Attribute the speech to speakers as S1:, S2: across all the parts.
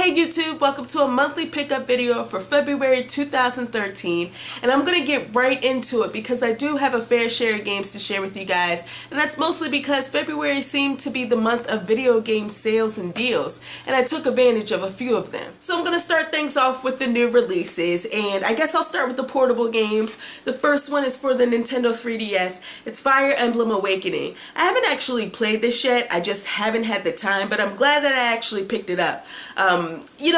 S1: Hey YouTube, welcome to a monthly pickup video for February 2013, and I'm going to get right into it because I do have a fair share of games to share with you guys, and that's mostly because February seemed to be the month of video game sales and deals, and I took advantage of a few of them. So I'm going to start things off with the new releases, and I guess I'll start with the portable games. The first one is for the Nintendo 3DS. It's Fire Emblem Awakening. I haven't actually played this yet, I just haven't had the time, but I'm glad that I actually picked it up.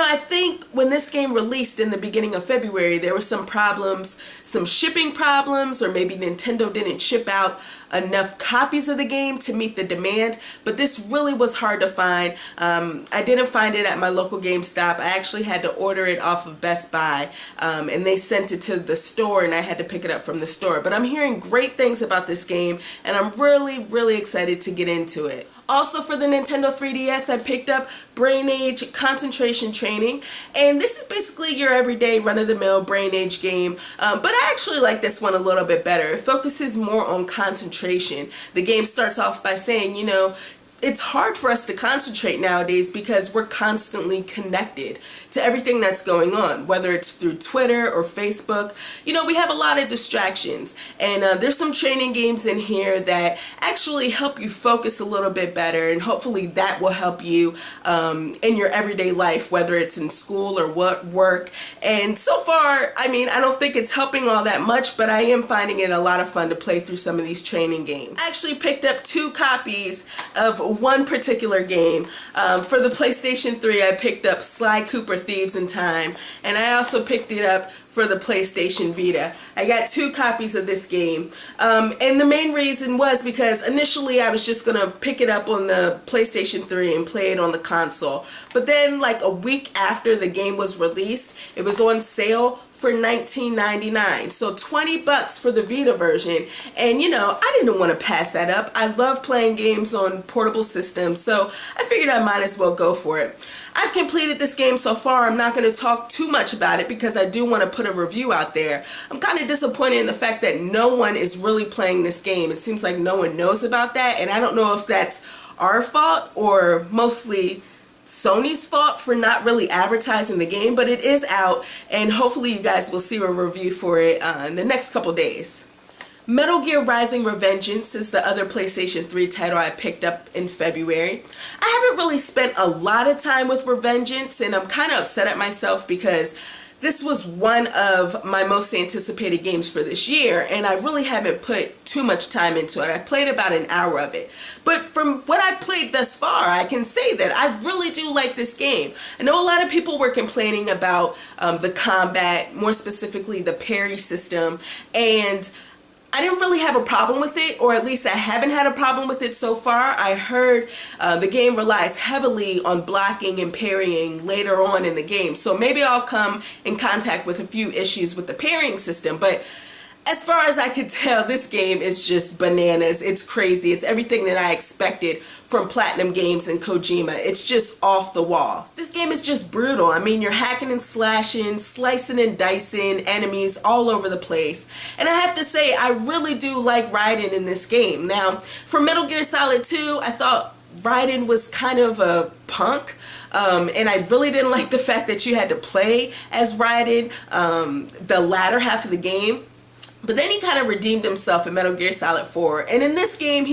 S1: I think when this game released in the beginning of February, there were some problems, some shipping problems, or maybe Nintendo didn't ship out enough copies of the game to meet the demand, but this really was hard to find. I didn't find it at my local GameStop. I actually had to order it off of Best Buy, and they sent it to the store, and I had to pick it up from the store. But I'm hearing great things about this game, and I'm really excited to get into it. Also for the Nintendo 3DS, I picked up Brain Age Concentration Training, and this is basically your everyday run-of-the-mill Brain Age game, but I actually like this one a little bit better. It focuses more on concentration. The game starts off by saying, it's hard for us to concentrate nowadays because we're constantly connected to everything that's going on, whether it's through Twitter or Facebook. We have a lot of distractions, and there's some training games in here that actually help you focus a little bit better, and hopefully that will help you in your everyday life, whether it's in school or work. And so far, I don't think it's helping all that much, but I am finding it a lot of fun to play through some of these training games. I actually picked up 2 copies of one particular game. For the PlayStation 3, I picked up Sly Cooper Thieves in Time, and I also picked it up for the PlayStation Vita. I got 2 copies of this game, and the main reason was because initially I was just gonna pick it up on the PlayStation 3 and play it on the console, but then like a week after the game was released, it was on sale for $19.99, so $20 for the Vita version, and I didn't want to pass that up. I love playing games on portable systems, so I figured I might as well go for it. I've completed this game so far. I'm not going to talk too much about it because I do want to put a review out there. I'm kind of disappointed in the fact that no one is really playing this game. It seems like no one knows about that, and I don't know if that's our fault or mostly Sony's fault for not really advertising the game, but it is out, and hopefully you guys will see a review for it in the next couple days. Metal Gear Rising: Revengeance is the other PlayStation 3 title I picked up in February. I haven't really spent a lot of time with Revengeance, and I'm kind of upset at myself because this was one of my most anticipated games for this year, and I really haven't put too much time into it. I've played about an hour of it. But from what I've played thus far, I can say that I really do like this game. I know a lot of people were complaining about the combat, more specifically the parry system, and I didn't really have a problem with it, or at least I haven't had a problem with it so far. I heard the game relies heavily on blocking and parrying later on in the game, so maybe I'll come in contact with a few issues with the parrying system, but as far as I can tell, this game is just bananas. It's crazy. It's everything that I expected from Platinum Games and Kojima. It's just off the wall. This game is just brutal. You're hacking and slashing, slicing and dicing enemies all over the place. And I have to say, I really do like Raiden in this game. Now, for Metal Gear Solid 2, I thought Raiden was kind of a punk. And I really didn't like the fact that you had to play as Raiden the latter half of the game. But then he kind of redeemed himself in Metal Gear Solid 4. And in this game,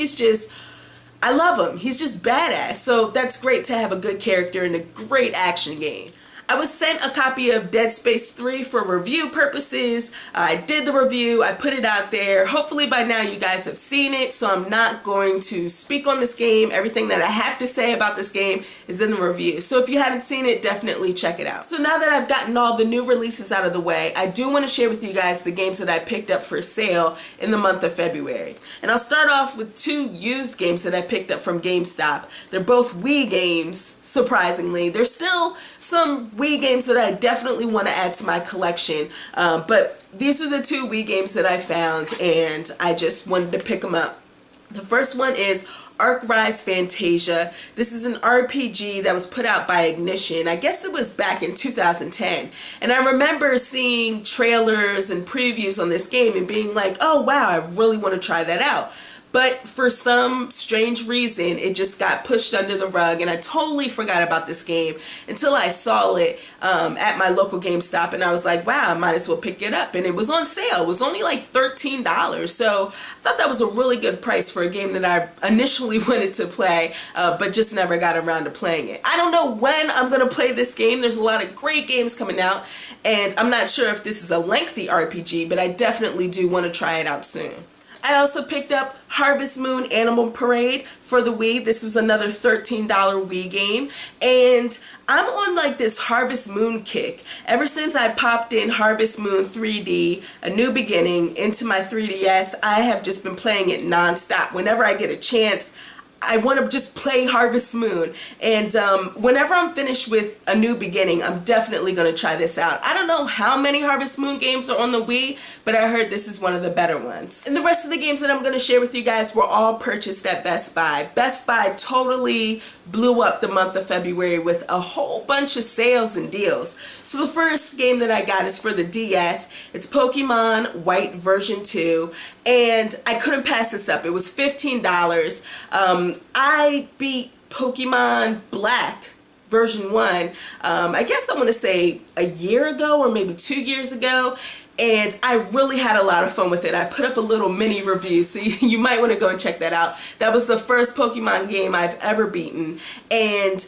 S1: I love him. He's just badass. So that's great to have a good character in a great action game. I was sent a copy of Dead Space 3 for review purposes. I did the review, I put it out there. Hopefully by now you guys have seen it, so I'm not going to speak on this game. Everything that I have to say about this game is in the review. So if you haven't seen it, definitely check it out. So now that I've gotten all the new releases out of the way, I do want to share with you guys the games that I picked up for sale in the month of February. And I'll start off with 2 used games that I picked up from GameStop. They're both Wii games, surprisingly. There's still some Wii games that I definitely want to add to my collection, but these are the 2 Wii games that I found, and I just wanted to pick them up. The first one is Arc Rise Fantasia. This is an RPG that was put out by Ignition. I guess it was back in 2010. And I remember seeing trailers and previews on this game and being like, oh wow, I really want to try that out. but for some strange reason it just got pushed under the rug, and I totally forgot about this game until I saw it at my local GameStop, and I was like, wow, I might as well pick it up. And it was on sale. It was only like $13, so I thought that was a really good price for a game that I initially wanted to play, but just never got around to playing it. I don't know when I'm going to play this game. There's a lot of great games coming out, and I'm not sure if this is a lengthy RPG, but I definitely do want to try it out soon. I also picked up Harvest Moon Animal Parade for the Wii. This was another $13 Wii game, and I'm on like this Harvest Moon kick. Ever since I popped in Harvest Moon 3D, A New Beginning, into my 3DS, I have just been playing it nonstop. Whenever I get a chance, I want to just play Harvest Moon, and whenever I'm finished with A New Beginning, I'm definitely going to try this out. I don't know how many Harvest Moon games are on the Wii, but I heard this is one of the better ones. And the rest of the games that I'm going to share with you guys were all purchased at Best Buy. Best Buy totally blew up the month of February with a whole bunch of sales and deals. So the first game that I got is for the DS. It's Pokemon White version 2, and I couldn't pass this up. It was $15. I beat Pokemon Black version 1, I guess I want to say a year ago or maybe 2 years ago, and I really had a lot of fun with it. I put up a little mini review, so you might want to go and check that out. That was the first Pokemon game I've ever beaten, and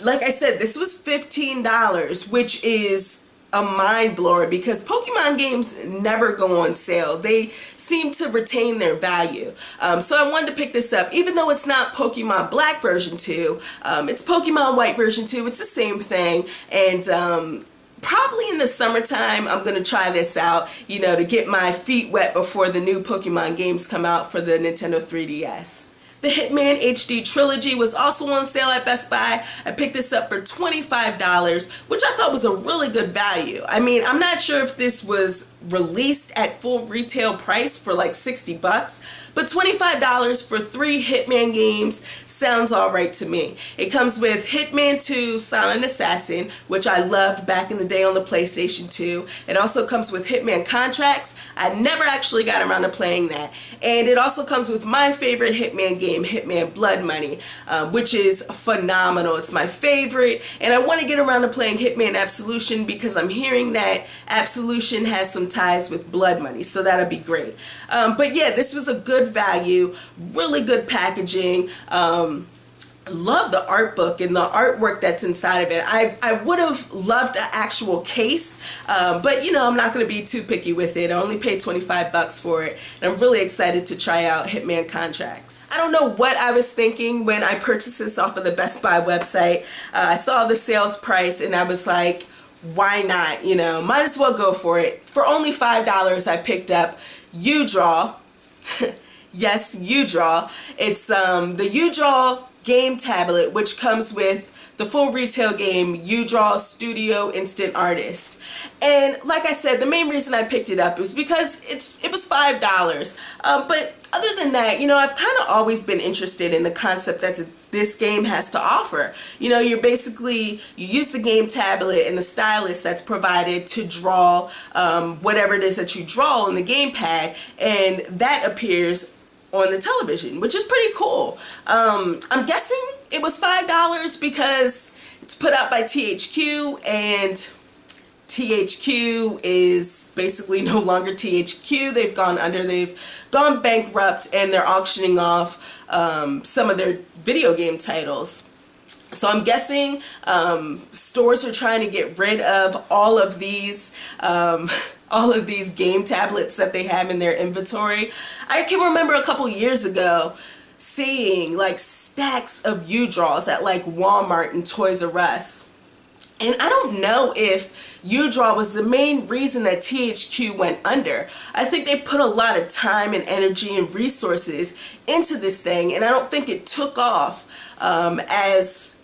S1: like I said, this was $15, which is a mind blower because Pokemon games never go on sale. They seem to retain their value. So I wanted to pick this up, even though it's not Pokemon Black version 2. It's Pokemon White version 2. It's the same thing, and probably in the summertime I'm going to try this out, you know, to get my feet wet before the new Pokemon games come out for the Nintendo 3DS. The Hitman HD Trilogy was also on sale at Best Buy. I picked this up for $25, which I thought was a really good value. I mean, I'm not sure if this was released at full retail price for like 60 bucks, but $25 for 3 Hitman games sounds alright to me. It comes with Hitman 2 Silent Assassin, which I loved back in the day on the PlayStation 2. It also comes with Hitman Contracts. I never actually got around to playing that. And it also comes with my favorite Hitman game, Hitman Blood Money, which is phenomenal. It's my favorite, and I want to get around to playing Hitman Absolution because I'm hearing that Absolution has some ties with Blood Money, so that'll be great. But yeah, this was a good value, really good packaging. Love the art book and the artwork that's inside of it. I would have loved an actual case, but you know, I'm not going to be too picky with it. I only paid 25 bucks for it, and I'm really excited to try out Hitman Contracts. I don't know what I was thinking when I purchased this off of the Best Buy website. I saw the sales price and I was like, why not? You know, might as well go for it. For only $5, I picked up U-Draw. Yes, U-Draw. It's the U-Draw game tablet, which comes with the full retail game U-Draw Studio Instant Artist. And like I said, the main reason I picked it up was because it was $5. But other than that, you know, I've kind of always been interested in the concept that this game has to offer. You know, you use the game tablet and the stylus that's provided to draw whatever it is that you draw on the gamepad, and that appears on the television, which is pretty cool. I'm guessing it was $5 because it's put out by THQ, and THQ is basically no longer THQ. They've gone under, they've gone bankrupt, and they're auctioning off some of their video game titles. So I'm guessing stores are trying to get rid of all of these game tablets that they have in their inventory. I can remember a couple years ago seeing like stacks of U-Draws at like Walmart and Toys R Us. And I don't know if U-Draw was the main reason that THQ went under. I think they put a lot of time and energy and resources into this thing, and I don't think it took off as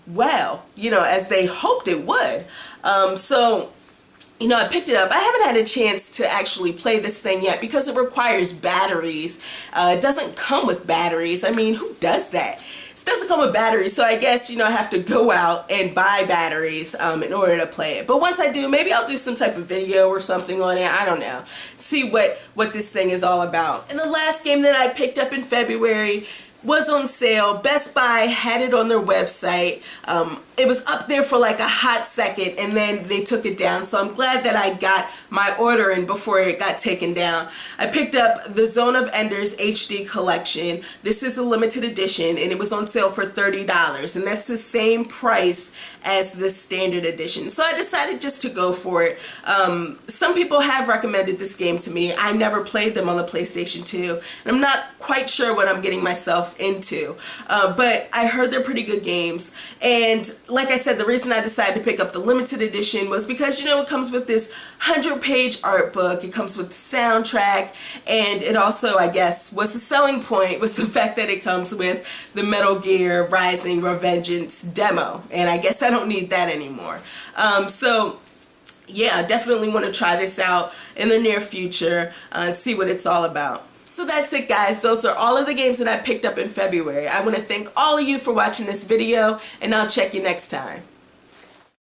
S1: well, you know, as they hoped it would. So, you know, I picked it up. I haven't had a chance to actually play this thing yet because it requires batteries. It doesn't come with batteries. I mean, who does that? It doesn't come with batteries, so I guess, you know, I have to go out and buy batteries in order to play it. But once I do, maybe I'll do some type of video or something on it. I don't know. See what this thing is all about. And the last game that I picked up in February was on sale. Best Buy had it on their website. It was up there for like a hot second and then they took it down. So I'm glad that I got my order in before it got taken down. I picked up the Zone of Enders HD collection. This is a limited edition and it was on sale for $30, and that's the same price as the standard edition. So I decided just to go for it. Some people have recommended this game to me. I never played them on the PlayStation 2 and I'm not quite sure what I'm getting myself into, but I heard they're pretty good games. And like I said, the reason I decided to pick up the limited edition was because, you know, it comes with this 100-page art book, it comes with the soundtrack, and it also, I guess, was the selling point was the fact that it comes with the Metal Gear Rising: Revengeance demo, and I guess I don't need that anymore. So yeah, definitely want to try this out in the near future and see what it's all about. So that's it, guys. Those are all of the games that I picked up in February. I want to thank all of you for watching this video, and I'll check you next time.